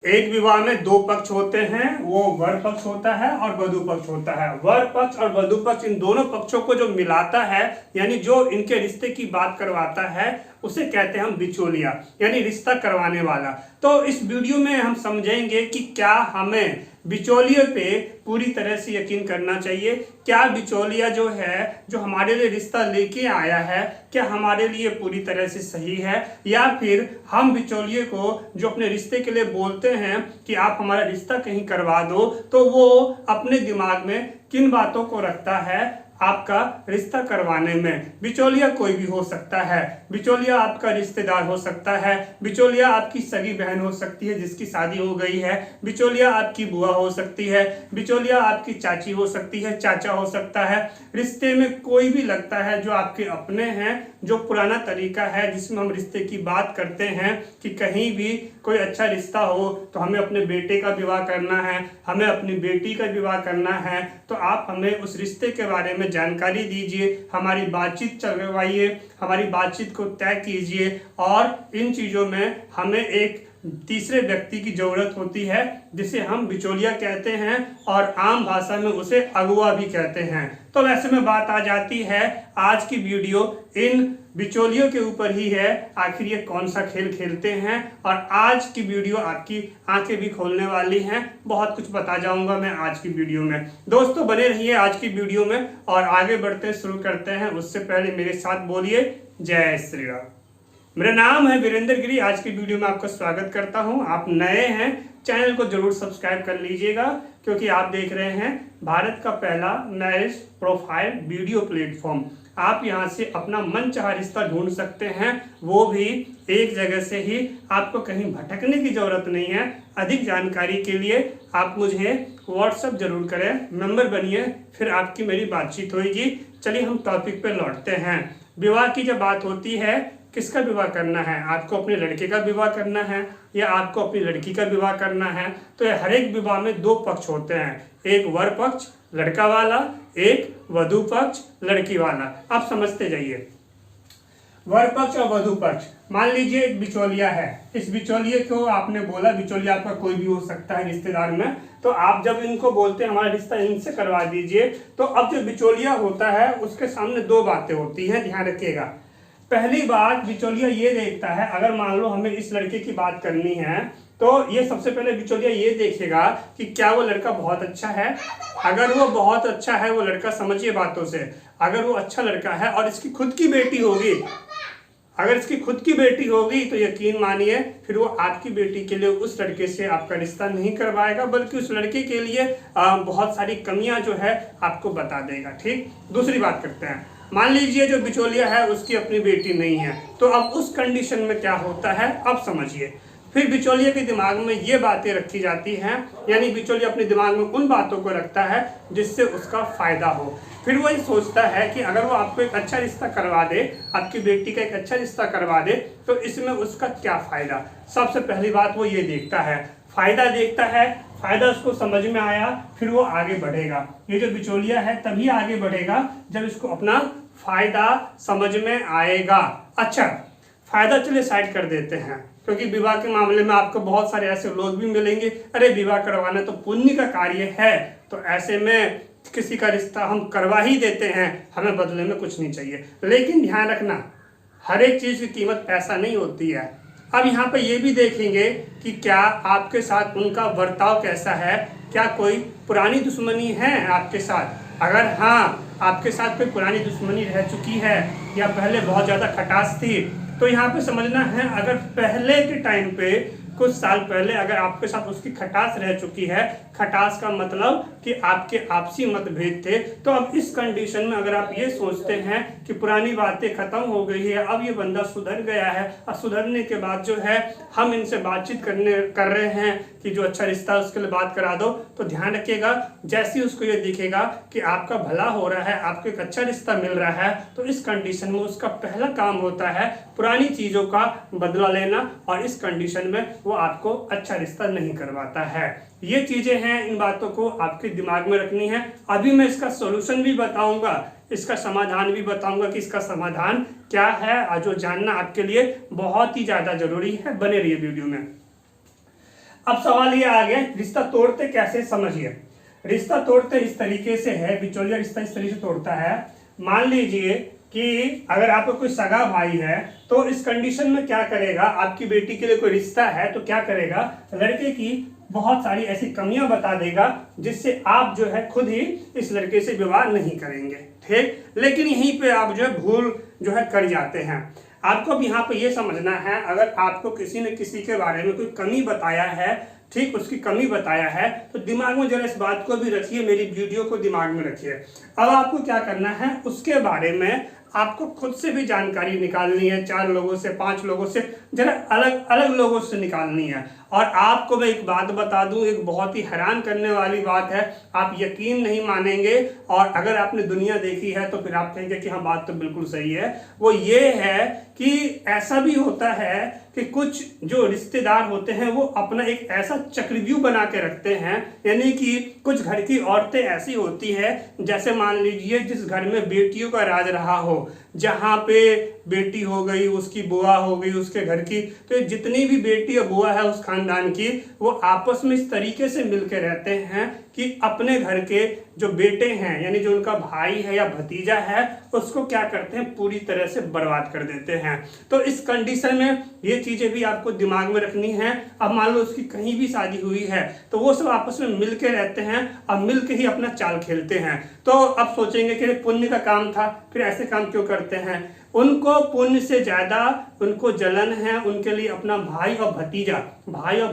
एक विवाह में दो पक्ष होते हैं, वो वर पक्ष होता है और वधु पक्ष होता है। वर पक्ष और वधु पक्ष इन दोनों पक्षों को जो मिलाता है, यानी जो इनके रिश्ते की बात करवाता है, उसे कहते हैं हम बिचौलिया, यानी रिश्ता करवाने वाला। तो इस वीडियो में हम समझेंगे कि क्या हमें बिचौलिए पे पूरी तरह से यकीन करना चाहिए। क्या बिचौलिया जो है, जो हमारे लिए रिश्ता लेके आया है, क्या हमारे लिए पूरी तरह से सही है, या फिर हम बिचौलिए को जो अपने रिश्ते के लिए बोलते हैं कि आप हमारा रिश्ता कहीं करवा दो, तो वो अपने दिमाग में किन बातों को रखता है आपका रिश्ता करवाने में। बिचौलिया कोई भी हो सकता है, बिचौलिया आपका रिश्तेदार हो सकता है, बिचौलिया आपकी सगी बहन हो सकती है जिसकी शादी हो गई है, बिचौलिया आपकी बुआ हो सकती है, बिचौलिया आपकी चाची हो सकती है, चाचा हो सकता है। रिश्ते में कोई भी लगता है जो आपके अपने हैं, जो पुराना तरीका है जिसमें हम रिश्ते की बात करते हैं कि कहीं भी कोई अच्छा रिश्ता हो तो हमें अपने बेटे का विवाह करना है, हमें अपनी बेटी का विवाह करना है, तो आप हमें उस रिश्ते के बारे में जानकारी दीजिए, हमारी बातचीत चलवाइए, हमारी बातचीत को तय कीजिए। और इन चीज़ों में हमें एक तीसरे व्यक्ति की जरूरत होती है जिसे हम बिचौलिया कहते हैं और आम भाषा में उसे अगुआ भी कहते हैं। तो वैसे में बात आ जाती है, आज की वीडियो इन बिचौलियों के ऊपर ही है, आखिर ये कौन सा खेल खेलते हैं। और आज की वीडियो आपकी आंखें भी खोलने वाली हैं, बहुत कुछ बता जाऊंगा मैं आज की वीडियो में। दोस्तों बने रहिए आज की वीडियो में और आगे बढ़ते शुरू करते हैं। उससे पहले मेरे साथ बोलिए जय श्री राम। मेरा नाम है वीरेंद्र गिरी। आज की वीडियो में आपका स्वागत करता हूं। आप नए हैं, चैनल को जरूर सब्सक्राइब कर लीजिएगा, क्योंकि आप देख रहे हैं भारत का पहला मैरिज प्रोफाइल वीडियो प्लेटफॉर्म। आप यहां से अपना मनचाहा रिश्ता ढूंढ सकते हैं, वो भी एक जगह से ही। आपको कहीं भटकने की जरूरत नहीं है। अधिक जानकारी के लिए आप मुझे व्हाट्सएप जरूर करें, मेंबर बनिए, फिर आपकी मेरी बातचीत होगी। चलिए हम टॉपिक पे लौटते हैं। विवाह की जब बात होती है, किसका विवाह करना है, आपको अपने लड़के का विवाह करना है या आपको अपनी लड़की का विवाह करना है, तो हर एक विवाह में दो पक्ष होते हैं, एक वर पक्ष लड़का वाला, एक वधु पक्ष लड़की वाला। आप समझते जाइए। वर पक्ष और वधु पक्ष, मान लीजिए एक बिचौलिया है। इस बिचौलिए को आपने बोला, बिचौलिया आपका कोई भी हो सकता है रिश्तेदार में, तो आप जब इनको बोलते हैं हमारा रिश्ता इनसे करवा दीजिए, तो अब जो बिचौलिया होता है उसके सामने दो बातें होती हैं, ध्यान रखिएगा। पहली बात, बिचौलिया ये देखता है, अगर मान लो हमें इस लड़के की बात करनी है, तो ये सबसे पहले बिचौलिया ये देखेगा कि क्या वो लड़का बहुत अच्छा है। अगर वो बहुत अच्छा है वो लड़का, समझिए बातों से, अगर वो अच्छा लड़का है और इसकी खुद की बेटी होगी, अगर इसकी खुद की बेटी होगी, तो यकीन मानिए फिर वो आपकी बेटी के लिए उस लड़के से आपका रिश्ता नहीं करवाएगा, बल्कि उस लड़के के लिए बहुत सारी कमियां जो है आपको बता देगा। ठीक, दूसरी बात करते हैं। मान लीजिए जो बिचौलिया है उसकी अपनी बेटी नहीं है, तो अब उस कंडीशन में क्या होता है अब समझिए। फिर बिचौलिया के दिमाग में ये बातें रखी जाती हैं, यानी बिचौलिया अपने दिमाग में उन बातों को रखता है जिससे उसका फायदा हो। फिर वो ये सोचता है कि अगर वो आपको एक अच्छा रिश्ता करवा दे, आपकी बेटी का एक अच्छा रिश्ता करवा दे, तो इसमें उसका क्या फायदा। सबसे पहली बात वो ये देखता है, फायदा देखता है। फायदा उसको समझ में आया, फिर वो आगे बढ़ेगा। ये जो बिचौलिया है तभी आगे बढ़ेगा जब इसको अपना फायदा समझ में आएगा। अच्छा, फायदा चलिए साइड कर देते हैं, क्योंकि विवाह के मामले में आपको बहुत सारे ऐसे लोग भी मिलेंगे, अरे विवाह करवाना तो पुण्य का कार्य है, तो ऐसे में किसी का रिश्ता हम करवा ही देते हैं, हमें बदले में कुछ नहीं चाहिए। लेकिन ध्यान रखना, हर एक चीज की कीमत पैसा नहीं होती है। अब यहाँ पे ये भी देखेंगे कि क्या आपके साथ उनका बर्ताव कैसा है, क्या कोई पुरानी दुश्मनी है आपके साथ। अगर हाँ, आपके साथ कोई पुरानी दुश्मनी रह चुकी है या पहले बहुत ज़्यादा खटास थी, तो यहाँ पे समझना है, अगर पहले के टाइम पे कुछ साल पहले अगर आपके साथ उसकी खटास रह चुकी है, खटास का मतलब कि आपके आपसी मतभेद थे, तो अब इस कंडीशन में अगर आप ये सोचते हैं कि पुरानी बातें खत्म हो गई है, अब ये बंदा सुधर गया है, और सुधरने के बाद जो है हम इनसे बातचीत कर रहे हैं कि जो अच्छा रिश्ता है उसके लिए बात करा दो, तो ध्यान रखिएगा, जैसे ही उसको ये दिखेगा कि आपका भला हो रहा है, आपको एक अच्छा रिश्ता मिल रहा है, तो इस कंडीशन में उसका पहला काम होता है पुरानी चीज़ों का बदला लेना, और इस कंडीशन में वो आपको अच्छा रिश्ता नहीं करवाता है। ये चीजें हैं, इन बातों को आपके दिमाग में रखनी है। अभी मैं इसका सॉल्यूशन भी बताऊंगा, इसका समाधान भी बताऊंगा कि इसका समाधान क्या है, जो जानना आपके लिए बहुत ही ज्यादा जरूरी है। बने रहिए वीडियो में। अब सवाल ये आ गया, रिश्ता तोड़ते कैसे, समझिए। रिश्ता तोड़ते इस तरीके से है, बिचौलिया रिश्ता इस तरीके से तोड़ता है। मान लीजिए कि अगर आपका कोई सगा भाई है तो इस कंडीशन में क्या करेगा, आपकी बेटी के लिए कोई रिश्ता है तो क्या करेगा, लड़के की बहुत सारी ऐसी कमियां बता देगा जिससे आप जो है खुद ही इस लड़के से विवाह नहीं करेंगे, ठीक। लेकिन यहीं पे आप जो है भूल जो है कर जाते हैं। आपको अब यहाँ पे ये समझना है, अगर आपको किसी ने किसी के बारे में कोई कमी बताया है, ठीक, उसकी कमी बताया है, तो दिमाग में जरा इस बात को भी रखिए, मेरी वीडियो को दिमाग में रखिए। अब आपको क्या करना है, उसके बारे में आपको खुद से भी जानकारी निकालनी है, 4 लोगों से, 5 लोगों से, जरा अलग अलग लोगों से निकालनी है। और आपको मैं एक बात बता दूं, एक बहुत ही हैरान करने वाली बात है, आप यकीन नहीं मानेंगे, और अगर आपने दुनिया देखी है तो फिर आप कहेंगे कि हाँ बात तो बिल्कुल सही है। वो ये है कि ऐसा भी होता है कि कुछ जो रिश्तेदार होते हैं वो अपना एक ऐसा चक्रव्यूह बना के रखते हैं, यानी कि कुछ घर की औरतें ऐसी होती है, जैसे मान लीजिए जिस घर में बेटियों का राज रहा हो, जहाँ पे बेटी हो गई, उसकी बुआ हो गई उसके घर की, तो जितनी भी बेटी और बुआ है उस खानदान की, वो आपस में इस तरीके से मिलकर रहते हैं कि अपने घर के जो बेटे हैं, यानी जो उनका भाई है या भतीजा है, उसको क्या करते हैं, पूरी तरह से बर्बाद कर देते हैं। तो इस कंडीशन में ये चीजें भी आपको दिमाग में रखनी है। अब मान लो उसकी कहीं भी शादी हुई है तो वो सब आपस में मिलके रहते हैं और मिलके ही अपना चाल खेलते हैं। तो अब सोचेंगे कि पुण्य का काम था, फिर ऐसे काम क्यों करते हैं। उनको पुण्य से ज्यादा उनको जलन है, उनके लिए अपना भाई और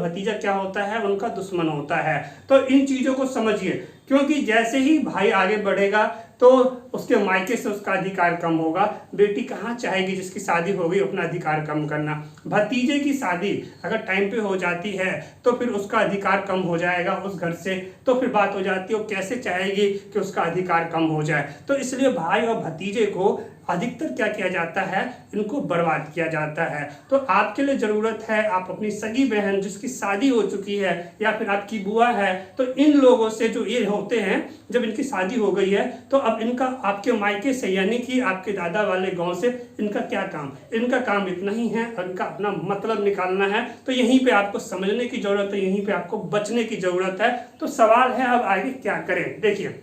भतीजा क्या होता है, उनका दुश्मन होता है। तो इन चीजों को समझिए, क्योंकि जैसे ही भाई आगे बढ़ेगा तो उसके मायके से उसका अधिकार कम होगा। बेटी कहाँ चाहेगी जिसकी शादी हो गई अपना अधिकार कम करना। भतीजे की शादी अगर टाइम पे हो जाती है तो फिर उसका अधिकार कम हो जाएगा उस घर से, तो फिर बात हो जाती है वो कैसे चाहेगी कि उसका अधिकार कम हो जाए। तो इसलिए भाई और भतीजे को अधिकतर क्या किया जाता है, इनको बर्बाद किया जाता है। तो आपके लिए जरूरत है, आप अपनी सगी बहन जिसकी शादी हो चुकी है या फिर आपकी बुआ है, तो इन लोगों से जो ये होते हैं, जब इनकी शादी हो गई है तो अब इनका आपके मायके से यानी कि आपके दादा वाले गांव से इनका क्या काम, इनका काम इतना ही है, इनका अपना मतलब निकालना है। तो यहीं पे आपको समझने की जरूरत है, यहीं पे आपको बचने की जरूरत है। तो सवाल है अब आगे क्या करें। देखिए,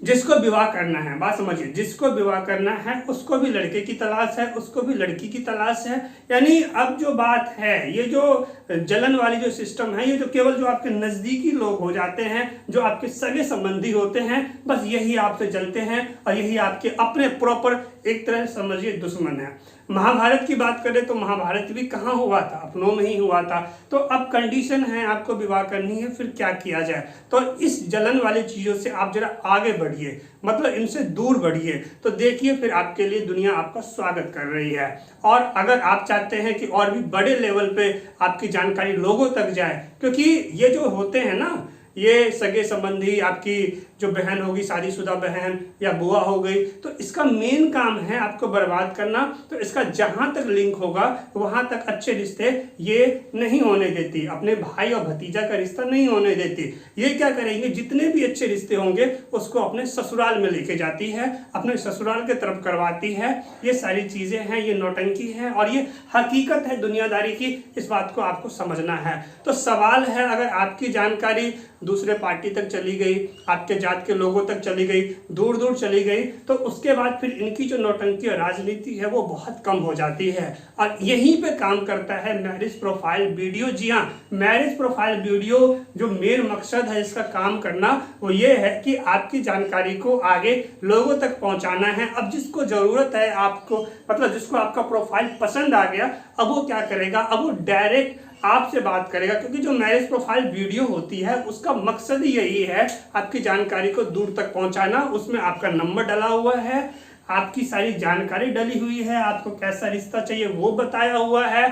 जिसको विवाह करना है, बात समझिए, जिसको विवाह करना है उसको भी लड़के की तलाश है, उसको भी लड़की की तलाश है। यानी अब जो बात है, ये जो जलन वाली जो सिस्टम है, ये जो केवल जो आपके नजदीकी लोग हो जाते हैं, जो आपके सगे संबंधी होते हैं, बस यही आपसे जलते हैं और यही आपके अपने प्रॉपर एक तरह से समझिए दुश्मन है। महाभारत की बात करें तो महाभारत भी कहाँ हुआ था, अपनों में ही हुआ था। तो अब कंडीशन है, आपको विवाह करनी है, फिर क्या किया जाए। तो इस जलन वाली चीजों से आप जरा आगे बढ़िए, मतलब इनसे दूर बढ़िए, तो देखिए फिर आपके लिए दुनिया आपका स्वागत कर रही है। और अगर आप चाहते हैं कि और भी बड़े लेवल पे आपकी जानकारी लोगों तक जाए, क्योंकि ये जो होते हैं ना, ये सगे संबंधी, आपकी जो बहन होगी, शादीशुदा बहन या बुआ हो गई, तो इसका मेन काम है आपको बर्बाद करना। तो इसका जहां तक लिंक होगा वहां तक अच्छे रिश्ते ये नहीं होने देती, अपने भाई और भतीजा का रिश्ता नहीं होने देती। ये क्या करेंगे, जितने भी अच्छे रिश्ते होंगे उसको अपने ससुराल में लेके जाती है, अपने ससुराल के तरफ करवाती है। ये सारी चीजें हैं, ये नौटंकी है और ये हकीकत है दुनियादारी की। इस बात को आपको समझना है। तो सवाल है, अगर आपकी जानकारी दूसरे पार्टी तक चली गई, आपके जात के लोगों तक चली गई, दूर दूर चली गई, तो उसके बाद फिर इनकी जो नौटंकी और राजनीति है वो बहुत कम हो जाती है। और यहीं पे काम करता है मैरिज प्रोफाइल वीडियो। जी हाँ, मैरिज प्रोफाइल वीडियो जो मेन मकसद है इसका काम करना वो ये है कि आपकी जानकारी को आगे लोगों तक पहुंचाना है। अब जिसको जरूरत है आपको, मतलब जिसको आपका प्रोफाइल पसंद आ गया, अब वो क्या करेगा, अब वो डायरेक्ट आपसे बात करेगा। क्योंकि जो मैरिज प्रोफाइल वीडियो होती है उसका मकसद ही यही है, आपकी जानकारी को दूर तक पहुंचाना। उसमें आपका नंबर डला हुआ है, आपकी सारी जानकारी डली हुई है, आपको कैसा रिश्ता चाहिए वो बताया हुआ है।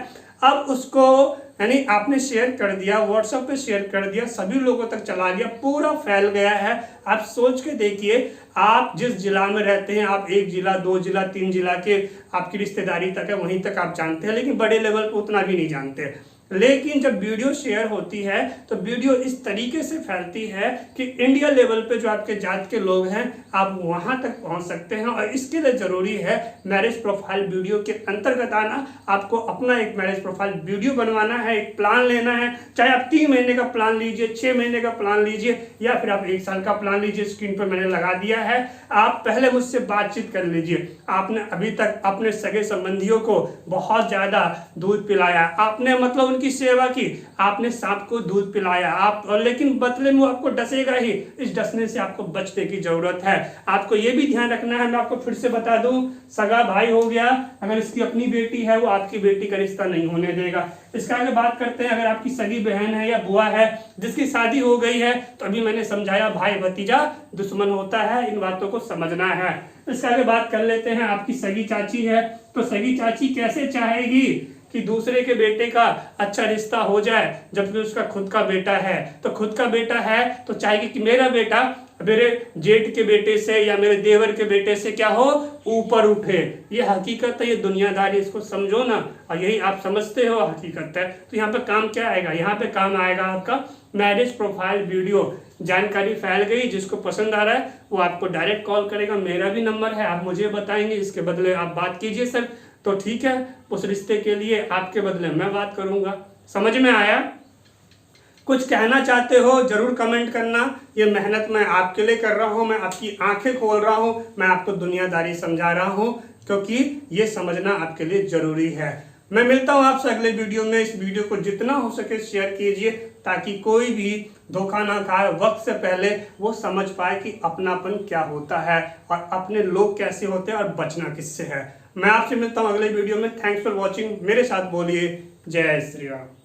अब उसको यानी आपने शेयर कर दिया, व्हाट्सएप पे शेयर कर दिया, सभी लोगों तक चला गया, पूरा फैल गया है। आप सोच के देखिए, आप जिस जिला में रहते हैं, आप 1 जिला 2 जिला 3 जिला के आपकी रिश्तेदारी तक है, वहीं तक आप जानते हैं, लेकिन बड़े लेवल पर उतना भी नहीं जानते। लेकिन जब वीडियो शेयर होती है तो वीडियो इस तरीके से फैलती है कि इंडिया लेवल पे जो आपके जात के लोग हैं आप वहां तक पहुंच सकते हैं। और इसके लिए जरूरी है मैरिज प्रोफाइल वीडियो के अंतर्गत आना। आपको अपना एक मैरिज प्रोफाइल वीडियो बनवाना है, एक प्लान लेना है, चाहे आप 3 महीने का प्लान लीजिए, 6 महीने का प्लान लीजिए या फिर आप 1 साल का प्लान लीजिए। स्क्रीन पर मैंने लगा दिया है, आप पहले मुझसे बातचीत कर लीजिए। आपने अभी तक अपने सगे संबंधियों को बहुत ज्यादा दूध पिलाया, आपने मतलब उनकी सेवा की, आपने सांप को दूध पिलाया आप, और लेकिन बदले में आपको डसेगा ही। इस डसने से आपको बचने की जरूरत है। आपको यह भी ध्यान रखना है, मैं आपको फिर से बता दूं, सगा भाई हो गया, अगर इसकी अपनी बेटी है वो आपकी बेटी का रिश्ता नहीं होने देगा। इसका आगे बात करते हैं, अगर आपकी सगी बहन है या बुआ है जिसकी शादी हो गई है, तो अभी मैंने समझाया भाई भतीजा दुश्मन होता है, इन बातों को समझना है। इसका आगे बात कर लेते हैं, आपकी सगी चाची है, तो सगी चाची कैसे चाहेगी कि दूसरे के बेटे का अच्छा रिश्ता हो जाए जबकि उसका खुद का बेटा है। तो खुद का बेटा है तो चाहेगी कि मेरा बेटा मेरे जेठ के बेटे से या मेरे देवर के बेटे से क्या हो, ऊपर उठे। ये हकीकत है, ये दुनियादारी, इसको समझो ना। और यही आप समझते हो हकीकत है। तो यहाँ पे काम क्या आएगा, यहाँ पे काम आएगा आपका मैरिज प्रोफाइल वीडियो। जानकारी फैल गई, जिसको पसंद आ रहा है वो आपको डायरेक्ट कॉल करेगा, मेरा भी नंबर है, आप मुझे बताएंगे, इसके बदले आप बात कीजिए सर, तो ठीक है, उस रिश्ते के लिए आपके बदले मैं बात करूंगा। समझ में आया? कुछ कहना चाहते हो जरूर कमेंट करना। ये मेहनत मैं आपके लिए कर रहा हूँ, मैं आपकी आंखें खोल रहा हूँ, मैं आपको दुनियादारी समझा रहा हूँ, क्योंकि ये समझना आपके लिए जरूरी है। मैं मिलता हूँ आपसे अगले वीडियो में। इस वीडियो को जितना हो सके शेयर कीजिए ताकि कोई भी धोखा ना खाए, वक्त से पहले वो समझ पाए कि अपनापन क्या होता है और अपने लोग कैसे होते हैं और बचना किससे है। मैं आपसे मिलता हूँ अगले वीडियो में। Thanks for watching. मेरे साथ बोलिए जय श्री राम।